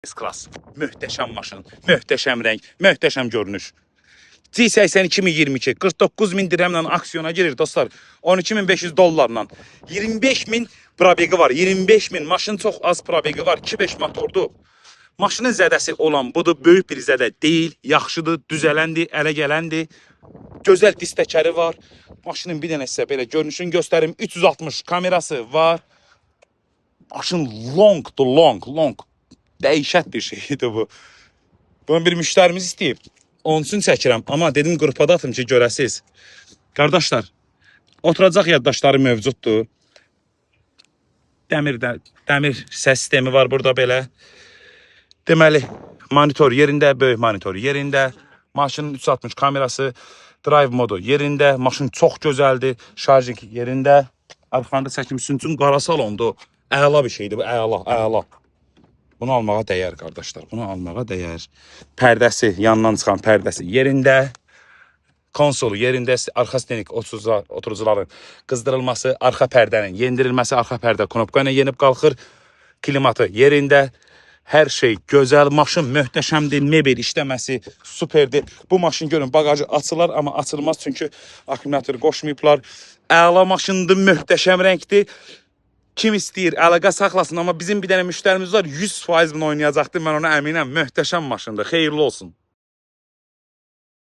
S-Class. Möhtəşəm maşın, möhtəşəm rəng, möhtəşəm görünüş. G80 2022 49.000 dirhemlə aksiyona girir dostlar. 12.500 dollarla. 25.000 probegi var. 25.000 maşın çox az probegi var. 2.5 motordu. Maşının zədəsi olan budur. Böyük bir zədə deyil. Yaxşıdır, düzələndir, ələ gələndir. Gözəl diz təkəri var. Maşının bir dənə sizə belə görünüşünü göstərim. 360 kamerası var. Maşın long. Dəhşət bir şeydir bu. Bunu bir müştərimiz istəyib. Onun üçün çəkirəm. Amma dedim qrupada atım ki, görəsiz. Qardaşlar, oturacaq yaddaşları mövcuddur. Dəmir səs sistemi var burada belə. Deməli, monitor yerində, böyük monitor yerində. Maşının 360 kamerası, drive modu yerində. Maşın çox gözəldir. Şarjing yerində. Arxanda çəkim üçün qara salondu. Əla bir şeydir bu, əla. Bunu almağa dəyər qardaşlar. Bunu almağa dəyər. Pərdəsi, yandan çıxan pərdəsi yerində. Konsolu yerində. Arxa stenik oturucuların qızdırılması, arxa pərdənin yendirilməsi, arxa pərdə knopka ilə yenib qalxır. Klimatı yerində. Hər şey gözəl. Maşın möhtəşəmdir. Mebel işləməsi superdir. Bu maşın görün bagajı açılar, amma açılmaz çünki akkumulatoru qoşmayıblar. Əla maşındır, möhtəşəm rəngdir. Kim istəyir, əlaqə saxlasın. Amma bizim bir dənə müştərimiz var, 100% bunu oynayacaqdır. Mən ona əminəm. Möhtəşəm maşındır. Xeyirli olsun.